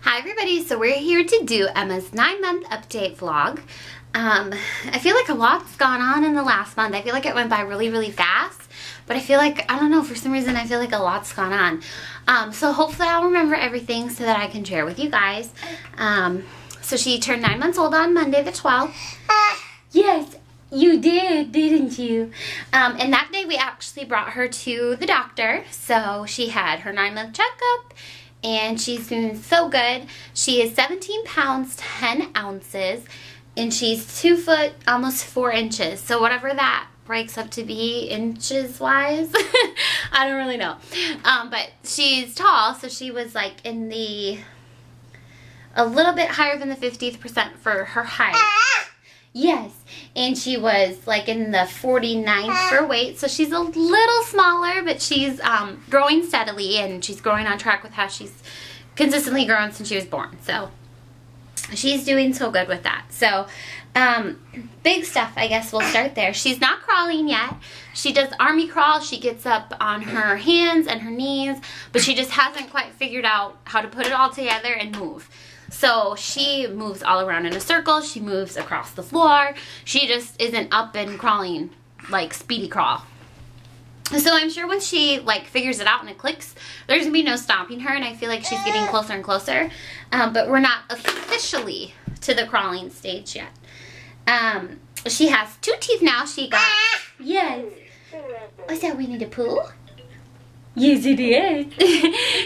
Hi everybody, so we're here to do Emma's 9-month update vlog. I feel like a lot's gone on in the last month. I feel like it went by really fast, but I feel like, I don't know, for some reason I feel like a lot's gone on. So hopefully I'll remember everything so that I can share with you guys. So she turned 9 months old on Monday the 12th. Yes, you did, didn't you? And that day we actually brought her to the doctor. So she had her 9-month checkup. And she's doing so good. She is 17 pounds, 10 ounces, and she's 2 foot, almost 4 inches. So whatever that breaks up to be inches-wise, I don't really know. But she's tall, so she was like in the, a little bit higher than the 50th percent for her height. Yes, and she was like in the 49th for weight, so she's a little smaller, but she's growing steadily, and she's growing on track with how she's consistently grown since she was born. So she's doing so good with that. So big stuff, I guess we'll start there. She's not crawling yet. She does army crawl. She gets up on her hands and her knees, but she just hasn't quite figured out how to put it all together and move. So she moves all around in a circle. She moves across the floor. She just isn't up and crawling like speedy crawl. So I'm sure when she like figures it out and it clicks, there's gonna be no stopping her, and I feel like she's getting closer and closer. But we're not officially to the crawling stage yet. She has 2 teeth now. She got, yes. What's that, Winnie the Pooh? Yes, it is.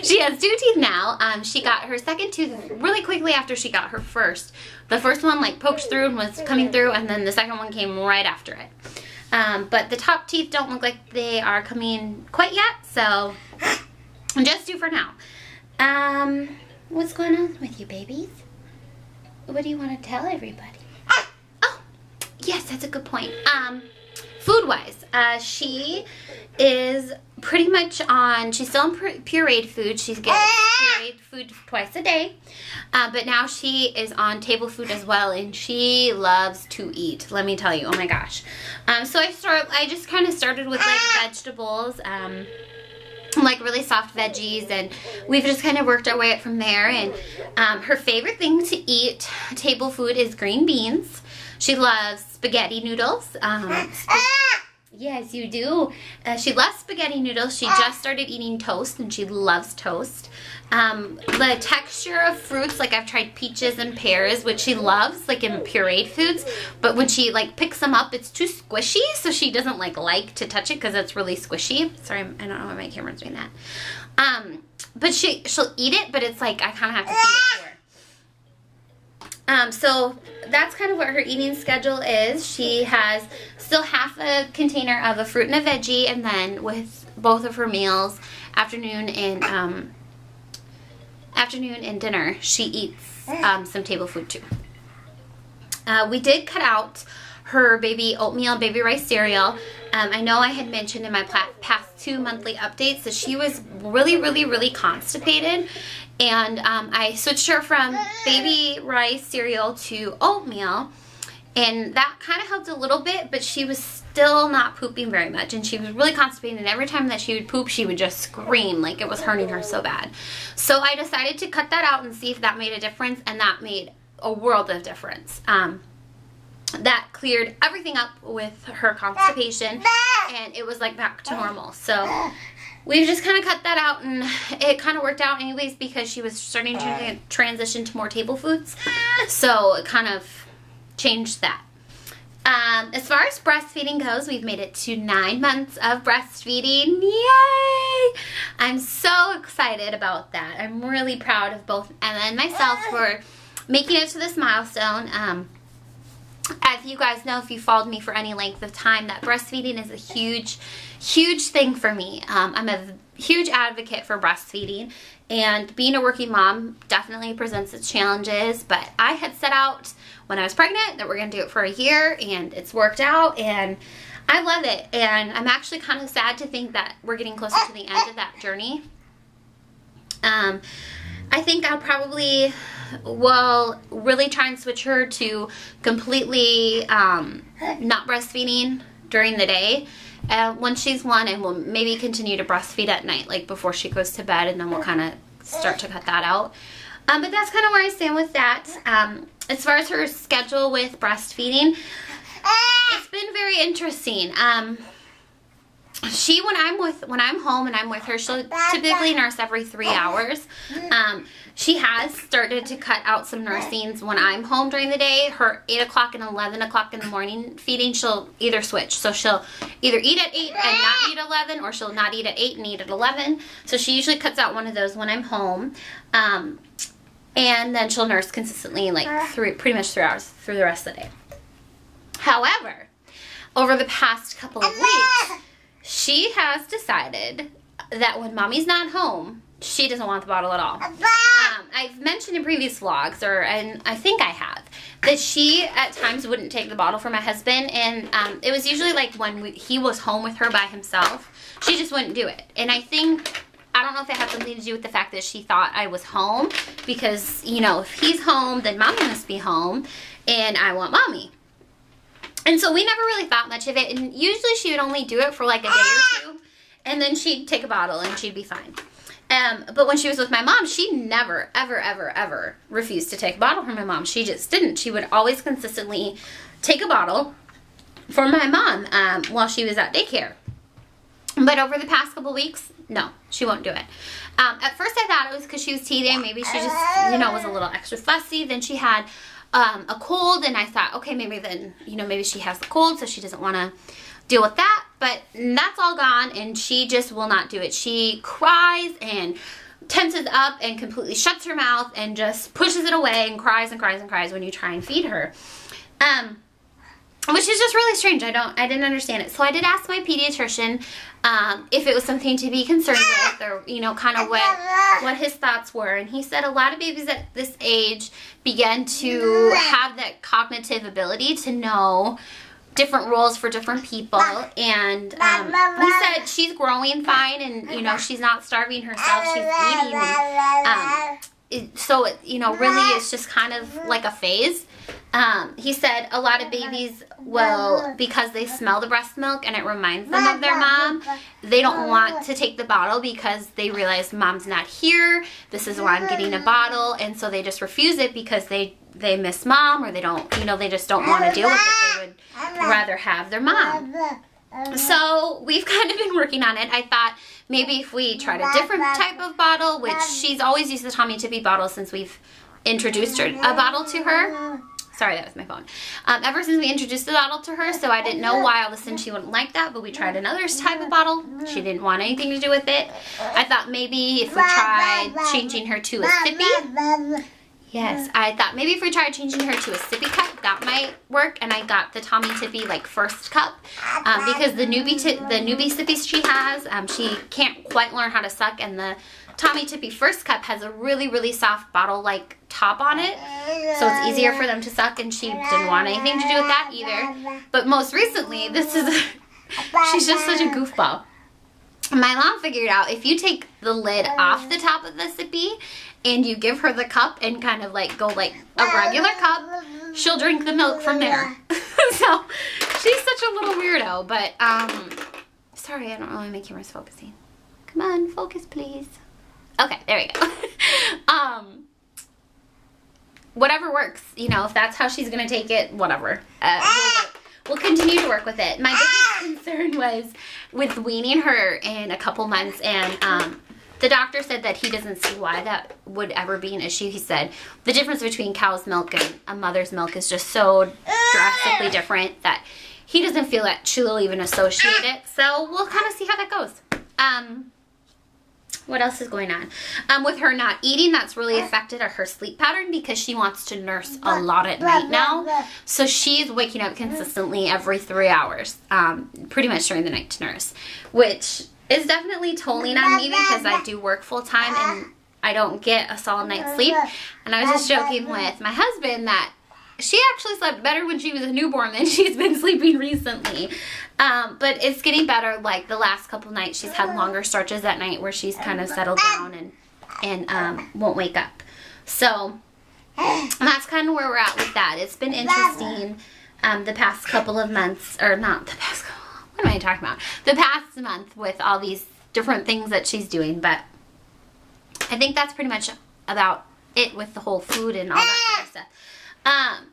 She has 2 teeth now. She got her second tooth really quickly after she got her first. The first one like poked through and was coming through, and then the second one came right after it. But the top teeth don't look like they are coming quite yet, so just do for now. What's going on with you babies? What do you want to tell everybody? Oh, yes, that's a good point. Food-wise, she is pretty much on, she's still on pureed food. She's getting pureed food twice a day. But now she is on table food as well, and she loves to eat, let me tell you. Oh my gosh. So I just kind of started with like vegetables, like really soft veggies, and we've just kind of worked our way up from there. And her favorite thing to eat table food is green beans. She loves spaghetti noodles. Yes, you do. She loves spaghetti noodles. She just started eating toast, and she loves toast. The texture of fruits, like I've tried peaches and pears, which she loves, like in pureed foods. But when she like picks them up, it's too squishy, so she doesn't like to touch it because it's really squishy. Sorry, I don't know why my camera's doing that. But she'll eat it, but it's like I kind of have to feed it to her. So that's kind of what her eating schedule is. She has still half a container of a fruit and a veggie, and then with both of her meals, afternoon and dinner, she eats some table food too. We did cut out her baby oatmeal, baby rice cereal. I know I had mentioned in my past 2 monthly updates that she was really constipated, and I switched her from baby rice cereal to oatmeal, and that kind of helped a little bit, but she was still not pooping very much, and she was really constipated, and every time that she would poop, she would just scream like it was hurting her so bad. So I decided to cut that out and see if that made a difference, and that made a world of difference. That cleared everything up with her constipation, and it was like back to normal. So we've just kind of cut that out, and it kind of worked out anyways because she was starting to transition to more table foods. So it kind of changed that. As far as breastfeeding goes, we've made it to 9 months of breastfeeding. Yay! I'm so excited about that. I'm really proud of both Emma and myself for making it to this milestone. As you guys know, if you followed me for any length of time, that breastfeeding is a huge thing for me. I'm a huge advocate for breastfeeding, and being a working mom definitely presents its challenges, but I had set out when I was pregnant that we're going to do it for a year, and it's worked out, and I love it. And I'm actually kind of sad to think that we're getting closer to the end of that journey. I think I'll probably will really try and switch her to completely not breastfeeding during the day when she's 1, and we'll maybe continue to breastfeed at night, like before she goes to bed, and then we'll kind of start to cut that out. But that's kind of where I stand with that. As far as her schedule with breastfeeding, it's been very interesting. She, when I'm home and I'm with her, she'll typically nurse every 3 hours. She has started to cut out some nursings when I'm home during the day. Her 8 o'clock and 11 o'clock in the morning feeding, she'll either switch. So she'll either eat at 8 and not eat at 11, or she'll not eat at 8 and eat at 11. So she usually cuts out one of those when I'm home. And then she'll nurse consistently like pretty much 3 hours through the rest of the day. However, over the past couple of weeks, she has decided that when mommy's not home, she doesn't want the bottle at all. I've mentioned in previous vlogs, and I think I have, that she at times wouldn't take the bottle from my husband, and it was usually like when he was home with her by himself. She just wouldn't do it. And I don't know if it had something to do with the fact that she thought I was home, because, you know, if he's home, then mommy must be home, and I want mommy. And so we never really thought much of it, and usually she would only do it for like a day or two, and then she'd take a bottle and she'd be fine. But when she was with my mom, she never, ever, ever, ever refused to take a bottle from my mom. She just didn't. She would always consistently take a bottle for my mom while she was at daycare. But over the past couple weeks, no, she won't do it. At first I thought it was because she was teething. Maybe she just, you know, was a little extra fussy. Then she had a cold, and I thought, okay, maybe then, you know, maybe she has the cold, so she doesn't want to deal with that. But that's all gone, and she just will not do it. She cries and tenses up and completely shuts her mouth and just pushes it away and cries and cries and cries when you try and feed her. Which is just really strange. I didn't understand it. So I did ask my pediatrician if it was something to be concerned with, or, you know, kind of what his thoughts were. And he said a lot of babies at this age begin to have that cognitive ability to know different roles for different people. And he said she's growing fine, and, you know, she's not starving herself. She's eating. And, so, you know, really it's just kind of like a phase. He said a lot of babies will, because they smell the breast milk and it reminds them of their mom, they don't want to take the bottle because they realize mom's not here. This is why I'm getting a bottle. And so they just refuse it because they miss mom, or they don't, you know, they just don't want to deal with it. They would rather have their mom. So we've kind of been working on it. I thought maybe if we tried a different type of bottle, which she's always used the Tommy Tippy bottle since we've introduced a bottle to her. Sorry, that was my phone. Ever since we introduced the bottle to her, so I didn't know why all of a sudden she wouldn't like that, but we tried another type of bottle. She didn't want anything to do with it. I thought maybe if we tried changing her to a sippy. Yes, I thought maybe if we tried changing her to a sippy cup, that might work. And I got the Tommy Tippy like first cup because the newbie sippies she has, she can't quite learn how to suck, and the Tommy Tippy first cup has a really, really soft bottle-like top on it, so it's easier for them to suck, and she didn't want anything to do with that either. But most recently, she's just such a goofball. My mom figured out if you take the lid off the top of the sippy and you give her the cup and kind of like go like a regular cup, she'll drink the milk from there. So she's such a little weirdo, but sorry, I don't know why my camera's focusing. Come on, focus please. Okay, there we go. Whatever works, you know, if that's how she's gonna take it, whatever. We'll continue to work with it. My biggest concern was with weaning her in a couple months, and the doctor said that he doesn't see why that would ever be an issue. He said the difference between cow's milk and a mother's milk is just so drastically different that he doesn't feel that she'll even associate it. So we'll kind of see how that goes. What else is going on? With her not eating, that's really affected her sleep pattern because she wants to nurse a lot at night now. So she's waking up consistently every 3 hours, pretty much during the night to nurse, which is definitely tolling on me because I do work full time and I don't get a solid night's sleep. And I was just joking with my husband that she actually slept better when she was a newborn than she's been sleeping recently. But it's getting better. Like the last couple nights, she's had longer stretches at night where she's kind of settled down and won't wake up. So that's kind of where we're at with that. It's been interesting the past couple of months, or not the past, what am I talking about? The past month with all these different things that she's doing. But I think that's pretty much about it with the whole food and all that kind of stuff.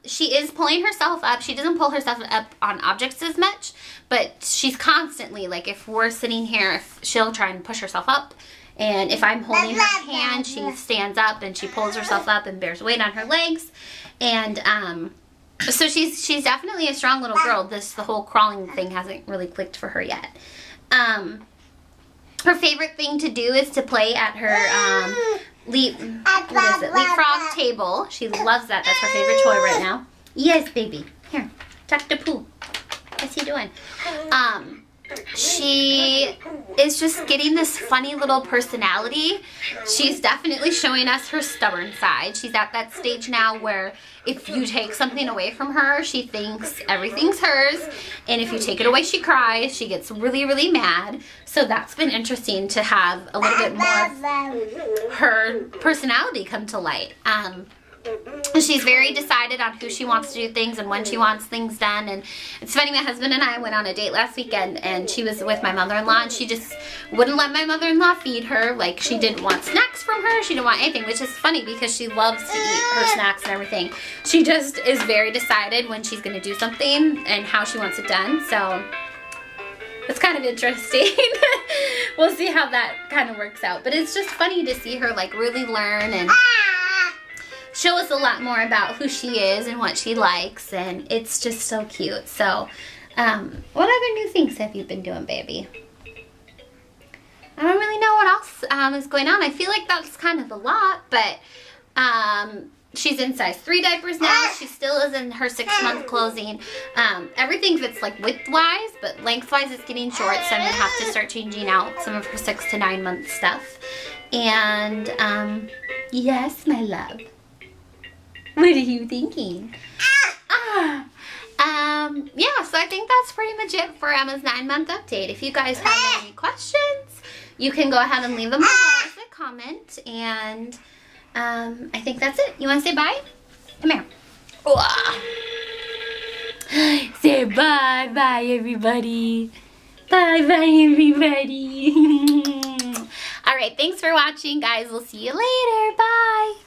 She is pulling herself up. She doesn't pull herself up on objects as much, but she's constantly, like if we're sitting here, she'll try and push herself up. And if I'm holding her hand, she stands up and she pulls herself up and bears weight on her legs. And so she's definitely a strong little girl. The whole crawling thing hasn't really clicked for her yet. Her favorite thing to do is to play at her leapfrog table. She loves that. That's her favorite toy right now. Yes, baby. Here, tuck the poo. What's he doing? She is just getting this funny little personality. She's definitely showing us her stubborn side. She's at that stage now where if you take something away from her, she thinks everything's hers. And if you take it away, she cries. She gets really, really mad. So that's been interesting to have a little bit more of her personality come to light. She's very decided on who she wants to do things and when she wants things done. And it's funny, my husband and I went on a date last weekend and she was with my mother-in-law and she just wouldn't let my mother-in-law feed her. Like, she didn't want snacks from her. She didn't want anything, which is funny because she loves to eat her snacks and everything. She just is very decided when she's going to do something and how she wants it done. So it's kind of interesting. We'll see how that kind of works out. But it's just funny to see her like really learn and show us a lot more about who she is and what she likes, and it's just so cute. So, what other new things have you been doing, baby? I don't really know what else is going on. I feel like that's kind of a lot, but she's in size 3 diapers now. She still is in her 6-month closing. Everything fits like width-wise, but length-wise it's getting short, so I'm going to have to start changing out some of her 6 to 9 month stuff. And, yes, my love. What are you thinking? Yeah, so I think that's pretty much it for Emma's 9-month update. If you guys have any questions, you can go ahead and leave them below as a comment. And I think that's it. You want to say bye? Come here. Say bye, everybody. Bye, everybody. All right, thanks for watching, guys. We'll see you later. Bye.